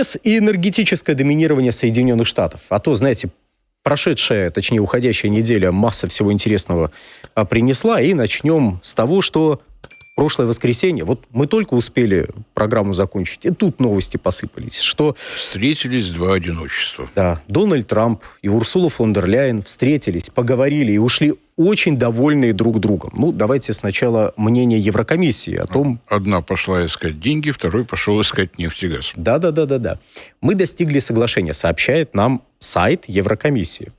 ЕС и энергетическое доминирование Соединенных Штатов. А то, знаете, прошедшая, точнее, уходящая неделя масса всего интересного принесла. И начнем с того, что прошлое воскресенье, вот мы только успели программу закончить, и тут новости посыпались, что... Встретились два одиночества. Да, Дональд Трамп и Урсула фон дер Ляйен встретились, поговорили и ушли очень довольные друг другом. Ну, давайте сначала мнение Еврокомиссии о том... Одна пошла искать деньги, второй пошел искать нефть и газ. Да. Мы достигли соглашения, сообщает нам сайт Еврокомиссии.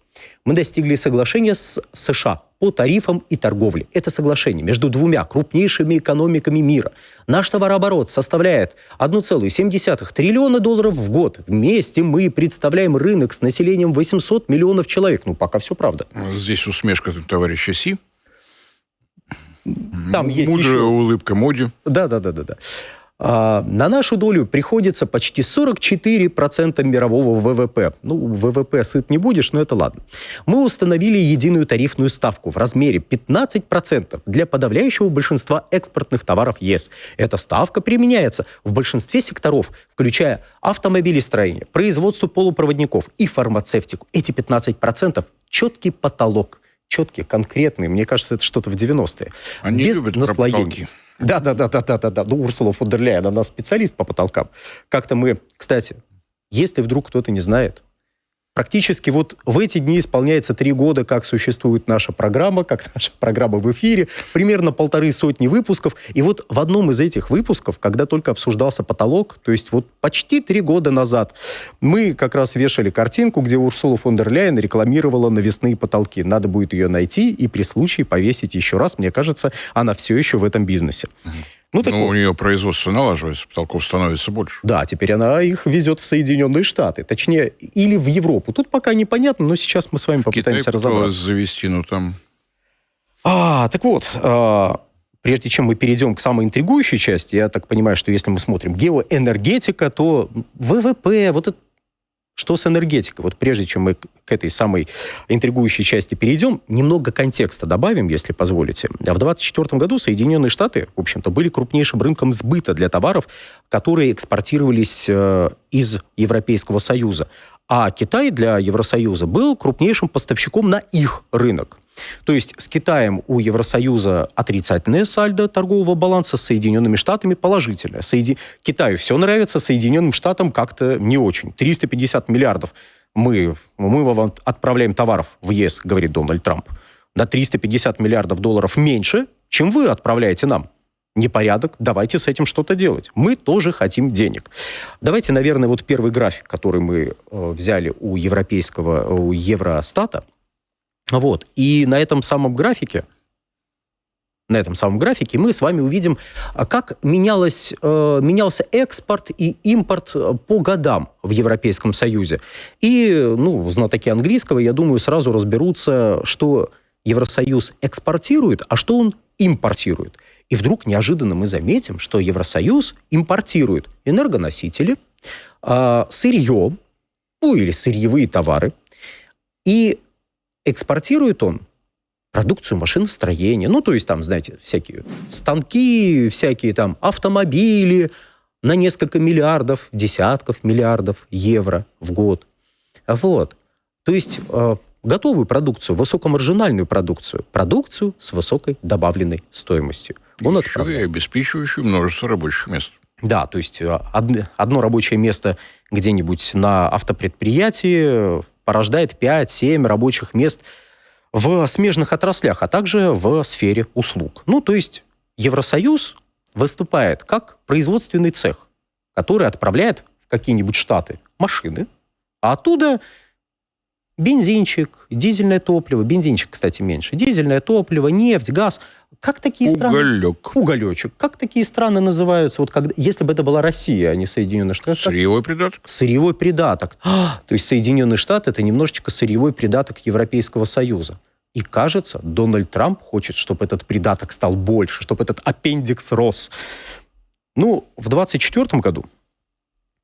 Мы достигли соглашения с США по тарифам и торговле. Это соглашение между двумя крупнейшими экономиками мира. Наш товарооборот составляет 1,7 триллиона долларов в год. Вместе мы представляем рынок с населением 800 миллионов человек. Ну, пока все правда. Здесь усмешка товарища Си. Там есть мудрая еще... улыбка Моди. Да. На нашу долю приходится почти 44% мирового ВВП. Ну, ВВП сыт не будешь, но это ладно. Мы установили единую тарифную ставку в размере 15% для подавляющего большинства экспортных товаров ЕС. Эта ставка применяется в большинстве секторов, включая автомобилестроение, производство полупроводников и фармацевтику. Эти 15% – четкий потолок. Четкий, конкретный. Мне кажется, это что-то в 90-е. Они без любят наслоений. Да. Ну, Урсула фон дер Ляйен, она специалист по потолкам. Как-то мы, кстати, если вдруг кто-то не знает, практически вот в эти дни исполняется 3 года, как существует наша программа, как наша программа в эфире, примерно 150 выпусков. И вот в одном из этих выпусков, когда только обсуждался потолок, то есть вот почти 3 года назад, мы как раз вешали картинку, где Урсула фон дер Ляйен рекламировала навесные потолки. Надо будет ее найти и при случае повесить еще раз. Мне кажется, она все еще в этом бизнесе. Ну, у нее производство налаживается, потолков становится больше. Да, теперь она их везет в Соединенные Штаты. Точнее, или в Европу. Тут пока непонятно, но сейчас мы с вами попытаемся разобраться. Завести, там... Так вот, прежде чем мы перейдем к самой интригующей части, я так понимаю, что если мы смотрим геоэнергетика, то ВВП, вот это... Что с энергетикой? Вот прежде чем мы к этой самой интригующей части перейдем, немного контекста добавим, если позволите. В 2024 году Соединенные Штаты, в общем-то, были крупнейшим рынком сбыта для товаров, которые экспортировались из Европейского Союза. А Китай для Евросоюза был крупнейшим поставщиком на их рынок. То есть с Китаем у Евросоюза отрицательное сальдо торгового баланса, с Соединенными Штатами положительное. Китаю все нравится, Соединенным Штатам как-то не очень. 350 миллиардов мы вам отправляем товаров в ЕС, говорит Дональд Трамп. На 350 миллиардов долларов меньше, чем вы отправляете нам. Непорядок, давайте с этим что-то делать. Мы тоже хотим денег. Давайте, наверное, вот первый график, который мы взяли у Евростата. Вот. И на этом самом графике мы с вами увидим, как менялся экспорт и импорт по годам в Европейском Союзе. И, знатоки английского, я думаю, сразу разберутся, что Евросоюз экспортирует, а что он импортирует. И вдруг неожиданно мы заметим, что Евросоюз импортирует энергоносители, сырье, или сырьевые товары, и экспортирует он продукцию машиностроения. То есть там, знаете, всякие станки, всякие там автомобили на несколько миллиардов, десятков миллиардов евро в год. Вот. То есть готовую продукцию, высокомаржинальную продукцию с высокой добавленной стоимостью. Еще и обеспечивающую множество рабочих мест. Да, то есть одно рабочее место где-нибудь на автопредприятии порождает 5-7 рабочих мест в смежных отраслях, а также в сфере услуг. То есть Евросоюз выступает как производственный цех, который отправляет в какие-нибудь штаты машины, а оттуда бензинчик, дизельное топливо, бензинчик, кстати, меньше, дизельное топливо, нефть, газ. Как такие страны... Уголечек. Как такие страны называются? Вот если бы это была Россия, а не Соединенные Штаты. Сырьевой придаток. Сырьевой придаток. То есть Соединенные Штаты – это немножечко сырьевой придаток Европейского Союза. И кажется, Дональд Трамп хочет, чтобы этот придаток стал больше, чтобы этот аппендикс рос. В 2024 году,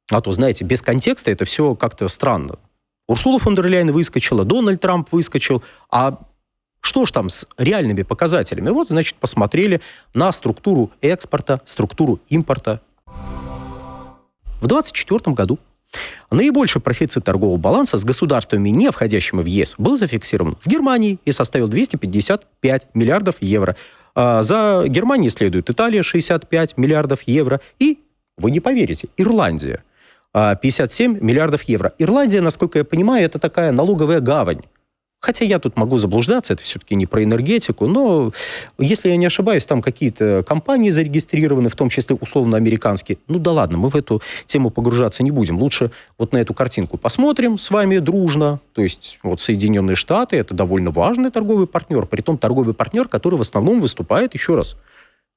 а то, знаете, без контекста это все как-то странно. Урсула фон дер Ляйен выскочила, Дональд Трамп выскочил, а что ж там с реальными показателями? Вот, значит, посмотрели на структуру экспорта, структуру импорта. В 2024 году Наибольший профицит торгового баланса с государствами, не входящими в ЕС, был зафиксирован в Германии и составил 255 миллиардов евро. За Германией следует Италия, 65 миллиардов евро, и, вы не поверите, Ирландия, 57 миллиардов евро. Ирландия, насколько я понимаю, это такая налоговая гавань. Хотя я тут могу заблуждаться, это все-таки не про энергетику, но, если я не ошибаюсь, там какие-то компании зарегистрированы, в том числе условно-американские. Ну да ладно, мы в эту тему погружаться не будем. Лучше вот на эту картинку посмотрим с вами дружно. То есть вот Соединенные Штаты – это довольно важный торговый партнер, притом торговый партнер, который в основном выступает, еще раз,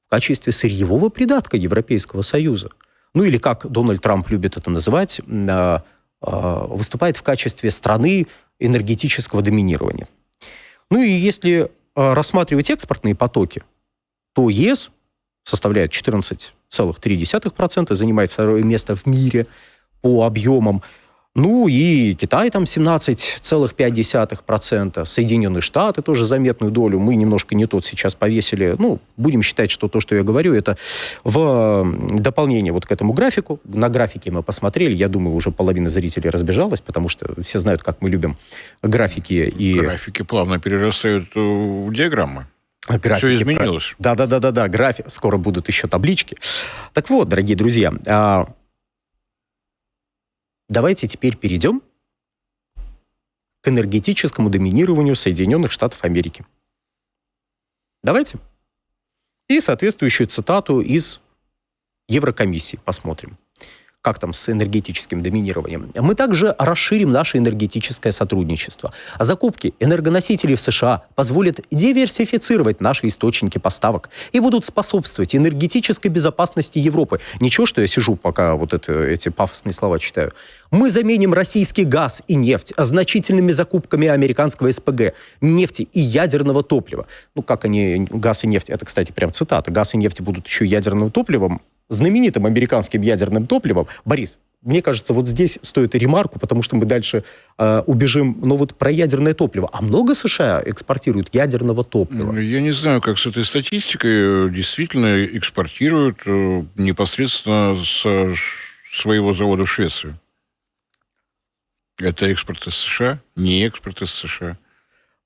в качестве сырьевого придатка Европейского Союза. Ну или, как Дональд Трамп любит это называть, выступает в качестве страны энергетического доминирования. Ну и если рассматривать экспортные потоки, то ЕС составляет 14,3%, занимает второе место в мире по объемам. Ну и Китай там 17,5%, Соединенные Штаты тоже заметную долю. Мы немножко не тот сейчас повесили. Ну, будем считать, что то, что я говорю, это в дополнение вот к этому графику. На графике мы посмотрели. Я думаю, уже половина зрителей разбежалась, потому что все знают, как мы любим графики. И... Графики плавно перерастают в диаграммы. Графики, все изменилось. Да, график. Скоро будут еще таблички. Так вот, дорогие друзья, давайте теперь перейдем к энергетическому доминированию Соединенных Штатов Америки. Давайте. И соответствующую цитату из Еврокомиссии посмотрим. Как там с энергетическим доминированием. Мы также расширим наше энергетическое сотрудничество. Закупки энергоносителей в США позволят диверсифицировать наши источники поставок и будут способствовать энергетической безопасности Европы. Ничего, что я сижу, пока вот эти пафосные слова читаю. Мы заменим российский газ и нефть значительными закупками американского СПГ, нефти и ядерного топлива. Ну, как они, газ и нефть, это, кстати, прям цитата. Газ и нефть будут еще ядерным топливом, знаменитым американским ядерным топливом. Борис, мне кажется, вот здесь стоит и ремарку, потому что мы дальше убежим, но вот про ядерное топливо. А много США экспортируют ядерного топлива? Я не знаю, как с этой статистикой. Действительно экспортируют непосредственно с своего завода в Швецию. Это экспорт из США, не экспорт из США.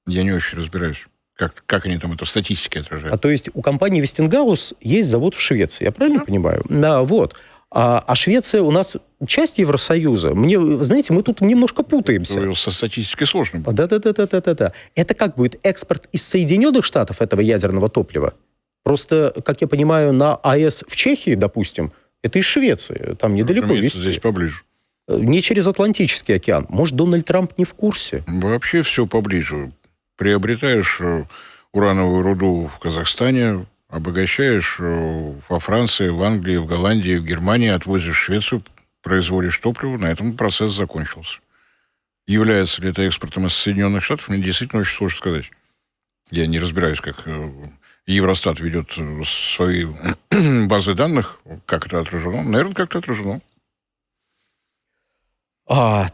Я не очень разбираюсь. Как они там это в статистике отражают? То есть у компании Westinghouse есть завод в Швеции, я правильно понимаю? Да, вот. А Швеция у нас часть Евросоюза. Знаете, мы тут немножко путаемся. Со статистикой сложно. Да. Это как будет экспорт из Соединенных Штатов этого ядерного топлива? Просто, как я понимаю, на АЭС в Чехии, допустим, это из Швеции. Там недалеко везти. Здесь поближе. Не через Атлантический океан. Может, Дональд Трамп не в курсе? Вообще все поближе. Приобретаешь урановую руду в Казахстане, обогащаешь во Франции, в Англии, в Голландии, в Германии, отвозишь в Швецию, производишь топливо, на этом процесс закончился. Является ли это экспортом из Соединенных Штатов, мне действительно очень сложно сказать. Я не разбираюсь, как Евростат ведет свои базы данных, как это отражено. Наверное, как-то отражено.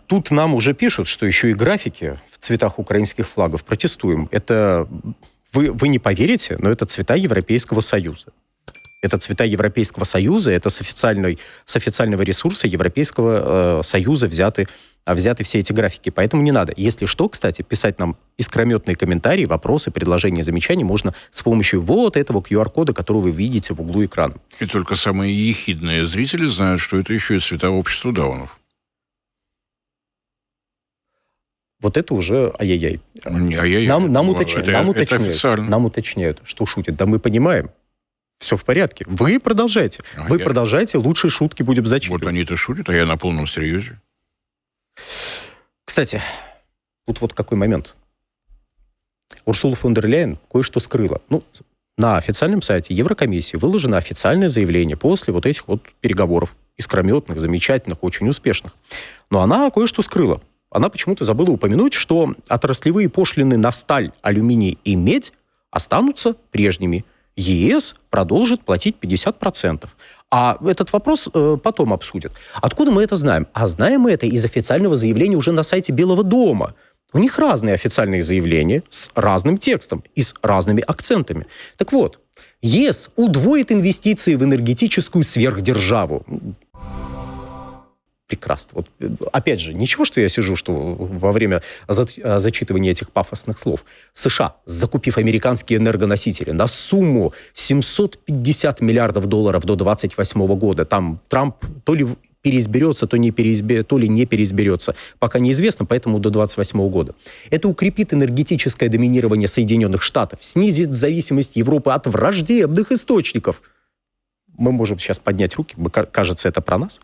Тут нам уже пишут, что еще и графики в цветах украинских флагов. Протестуем. Это, вы не поверите, но это цвета Европейского Союза. Это цвета Европейского Союза, это с официального ресурса Европейского Союза взяты все эти графики. Поэтому не надо. Если что, кстати, писать нам искрометные комментарии, вопросы, предложения, замечания можно с помощью вот этого QR-кода, который вы видите в углу экрана. И только самые ехидные зрители знают, что это еще и цвета общества даунов. Вот это уже ай-яй-яй. Нам уточняют, что шутят. Да мы понимаем. Все в порядке. Вы продолжайте. Продолжайте. Лучшие шутки будем зачитывать. Вот они-то шутят, а я на полном серьезе. Кстати, тут вот какой момент. Урсула фон дер Ляйен кое-что скрыла. На официальном сайте Еврокомиссии выложено официальное заявление после вот этих вот переговоров. Искрометных, замечательных, очень успешных. Но она кое-что скрыла. Она почему-то забыла упомянуть, что отраслевые пошлины на сталь, алюминий и медь останутся прежними. ЕС продолжит платить 50%. А этот вопрос потом обсудят. Откуда мы это знаем? А знаем мы это из официального заявления уже на сайте Белого дома. У них разные официальные заявления с разным текстом и с разными акцентами. Так вот, ЕС удвоит инвестиции в энергетическую сверхдержаву. прекрасно. Вот, опять же, ничего, что я сижу, что во время зачитывания этих пафосных слов. США, закупив американские энергоносители на сумму 750 миллиардов долларов до 2028 года, там Трамп то ли переизберется, то ли не переизберется. Пока неизвестно, поэтому до 2028 года. Это укрепит энергетическое доминирование Соединенных Штатов, снизит зависимость Европы от враждебных источников. Мы можем сейчас поднять руки, кажется, это про нас.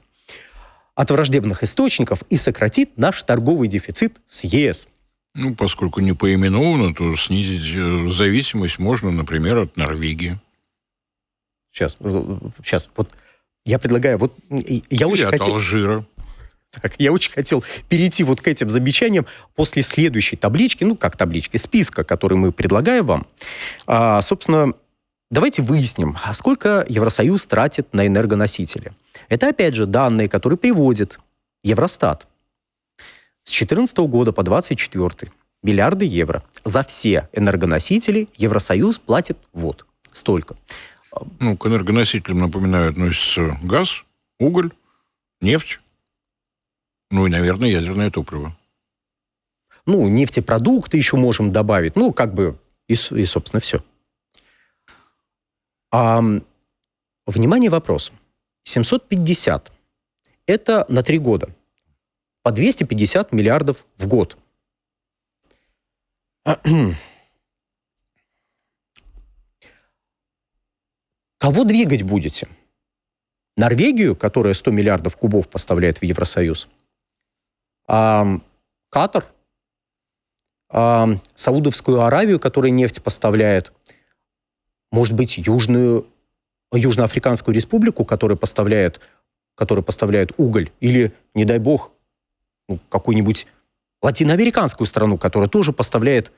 От враждебных источников и сократит наш торговый дефицит с ЕС. Ну, поскольку не поименовано, то снизить зависимость можно, например, от Норвегии. Сейчас, вот я предлагаю, вот я очень от Алжира. Так, я очень хотел перейти вот к этим замечаниям после следующей таблички, ну, как таблички, списка, который мы предлагаем вам. Собственно, давайте выясним, сколько Евросоюз тратит на энергоносители. Это, опять же, данные, которые приводит Евростат. С 2014 года по 2024 миллиарды евро. За все энергоносители Евросоюз платит вот столько. Ну, к энергоносителям, напоминаю, относятся газ, уголь, нефть, ну и, наверное, ядерное топливо. Ну, нефтепродукты еще можем добавить. Ну, как бы, и собственно, все. Внимание, вопрос. 750. Это на 3 года. По 250 миллиардов в год. Кого двигать будете? Норвегию, которая 100 миллиардов кубов поставляет в Евросоюз? Катар? Саудовскую Аравию, которая нефть поставляет? Может быть, Южноафриканскую республику, которая поставляет уголь? Или, не дай бог, какую-нибудь латиноамериканскую страну, которая тоже поставляет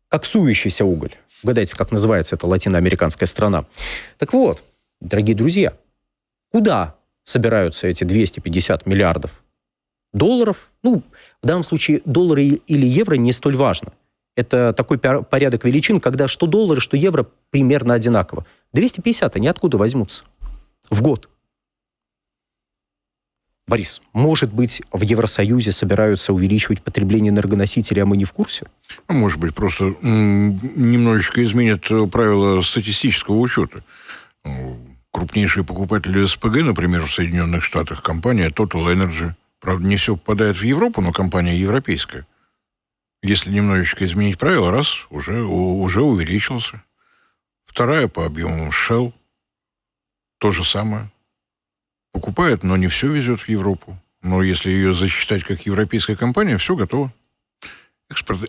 коксующийся уголь. Угадайте, как называется эта латиноамериканская страна. Так вот, дорогие друзья, куда собираются эти 250 миллиардов долларов? Ну, в данном случае доллары или евро не столь важно. Это такой порядок величин, когда что доллары, что евро примерно одинаково. 250 они откуда возьмутся? В год. Борис, может быть, в Евросоюзе собираются увеличивать потребление энергоносителей, а мы не в курсе? Может быть, просто немножечко изменят правила статистического учета. Крупнейшие покупатели СПГ, например, в Соединенных Штатах, компания Total Energy. Правда, не все попадает в Европу, но компания европейская. Если немножечко изменить правила, раз, уже увеличился. Вторая по объемам Shell. То же самое. Покупает, но не все везет в Европу. Но если ее засчитать как европейская компания, все готово.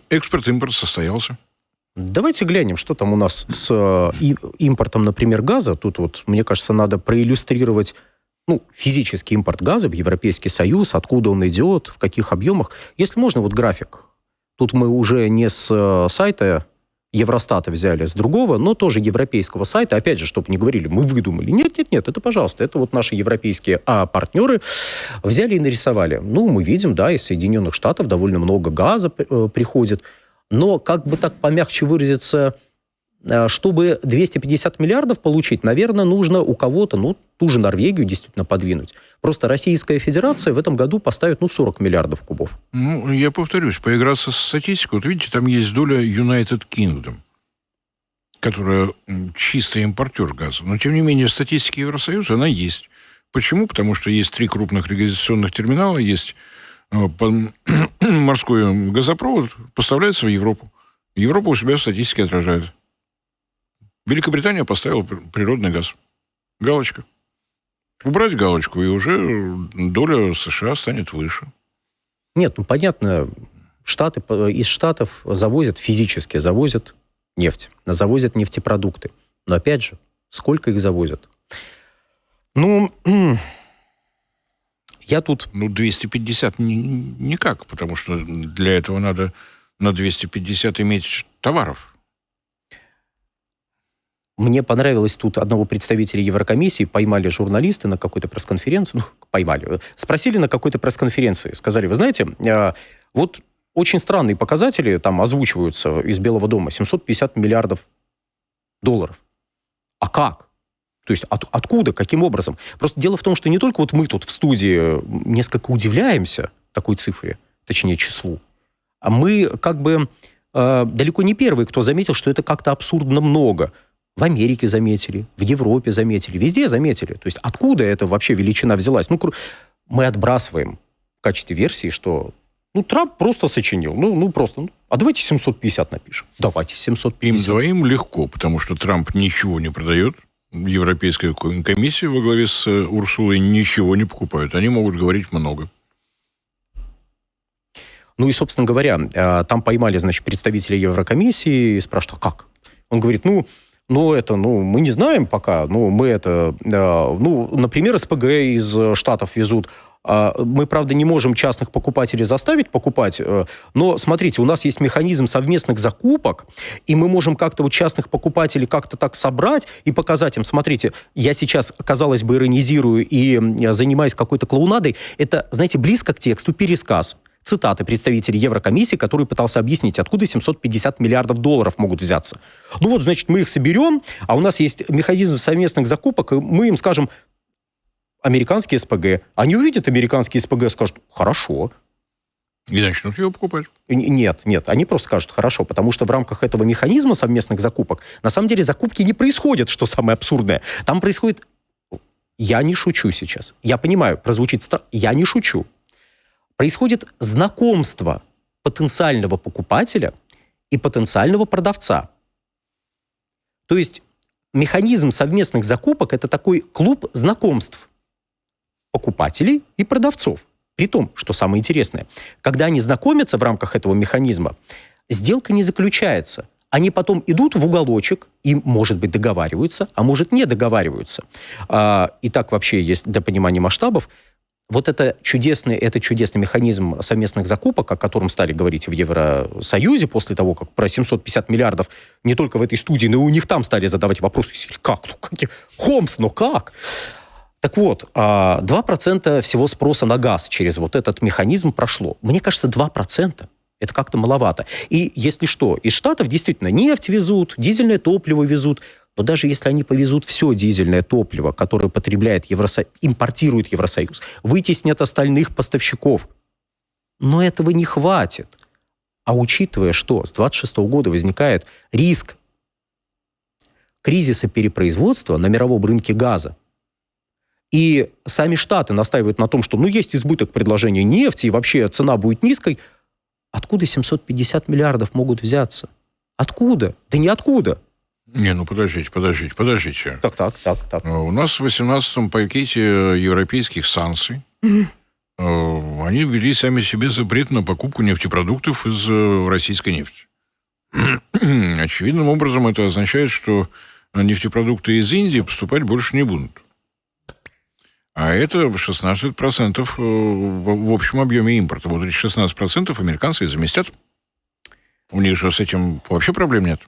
Экспорт-импорт состоялся. Давайте глянем, что там у нас с импортом, например, газа. Тут вот, мне кажется, надо проиллюстрировать физический импорт газа в Европейский Союз, откуда он идет, в каких объемах. Если можно, вот график. Тут мы уже не с сайта Евростата взяли, с другого, но тоже европейского сайта. Опять же, чтобы не говорили, мы выдумали. Нет, это, пожалуйста, это вот наши европейские партнеры взяли и нарисовали. Ну, мы видим, да, из Соединенных Штатов довольно много газа приходит. Но, как бы так помягче выразиться, чтобы 250 миллиардов получить, наверное, нужно у кого-то, ту же Норвегию действительно подвинуть. Просто Российская Федерация в этом году поставит, 40 миллиардов кубов. Я повторюсь, поиграться с статистикой. Вот видите, там есть доля United Kingdom, которая чистый импортер газа. Но, тем не менее, в статистике Евросоюза она есть. Почему? Потому что есть 3 крупных регистрационных терминала, есть морской газопровод, поставляется в Европу. Европа у себя в статистике отражает. Великобритания поставила природный газ. Галочка. Убрать галочку, и уже доля США станет выше. Нет, понятно, из Штатов физически завозят нефть, завозят нефтепродукты. Но опять же, сколько их завозят? Я тут... 250 никак, потому что для этого надо на 250 иметь товаров. Мне понравилось тут одного представителя Еврокомиссии, поймали журналисты на какой-то пресс-конференции, спросили на какой-то пресс-конференции, сказали, вы знаете, вот очень странные показатели там озвучиваются из Белого дома, 750 миллиардов долларов. А как? То есть откуда, каким образом? Просто дело в том, что не только вот мы тут в студии несколько удивляемся такой цифре, точнее числу, а мы как бы далеко не первые, кто заметил, что это как-то абсурдно много. В Америке заметили, в Европе заметили, везде заметили. То есть откуда эта вообще величина взялась? Ну, мы отбрасываем в качестве версии, что Трамп просто сочинил. А давайте 750 напишем. Давайте 750. Им двоим легко, потому что Трамп ничего не продает. Европейская комиссия во главе с Урсулой ничего не покупают. Они могут говорить много. Ну и, собственно говоря, там поймали, значит, представителя Еврокомиссии и спрашивают, а как? Он говорит, мы не знаем пока, например, СПГ из Штатов везут. Мы, правда, не можем частных покупателей заставить покупать, но, смотрите, у нас есть механизм совместных закупок, и мы можем как-то вот частных покупателей как-то так собрать и показать им, смотрите, я сейчас, казалось бы, иронизирую и занимаюсь какой-то клоунадой, это, знаете, близко к тексту пересказ. Цитаты представителей Еврокомиссии, который пытался объяснить, откуда 750 миллиардов долларов могут взяться. Значит, мы их соберем, а у нас есть механизм совместных закупок, и мы им скажем, американские СПГ. Они увидят американские СПГ, скажут, хорошо. И начнут его покупать. Нет, они просто скажут, хорошо, потому что в рамках этого механизма совместных закупок на самом деле закупки не происходят, что самое абсурдное. Там происходит... Я не шучу сейчас. Я понимаю, прозвучит странно. Я не шучу. Происходит знакомство потенциального покупателя и потенциального продавца. То есть механизм совместных закупок – это такой клуб знакомств покупателей и продавцов. При том, что самое интересное, когда они знакомятся в рамках этого механизма, сделка не заключается. Они потом идут в уголочек и, может быть, договариваются, а может, не договариваются. И так вообще есть для понимания масштабов. Вот это чудесный механизм совместных закупок, о котором стали говорить в Евросоюзе после того, как про 750 миллиардов не только в этой студии, но и у них там стали задавать вопросы. Как? Хомс, как? Так вот, 2% всего спроса на газ через вот этот механизм прошло. Мне кажется, 2%. Это как-то маловато. И если что, из Штатов действительно нефть везут, дизельное топливо везут. Но даже если они повезут все дизельное топливо, которое потребляет импортирует Евросоюз, вытеснят остальных поставщиков. Но этого не хватит. А учитывая, что с 2026 года возникает риск кризиса перепроизводства на мировом рынке газа, и сами Штаты настаивают на том, что есть избыток предложения нефти, и вообще цена будет низкой, откуда 750 миллиардов могут взяться? Откуда? Да ниоткуда. Подождите. Так. У нас в 18-м пакете европейских санкций они ввели сами себе запрет на покупку нефтепродуктов из российской нефти. Очевидным образом это означает, что нефтепродукты из Индии поступать больше не будут. А это 16% в общем объеме импорта. Вот эти 16% американцы и заместят. У них же с этим вообще проблем нет.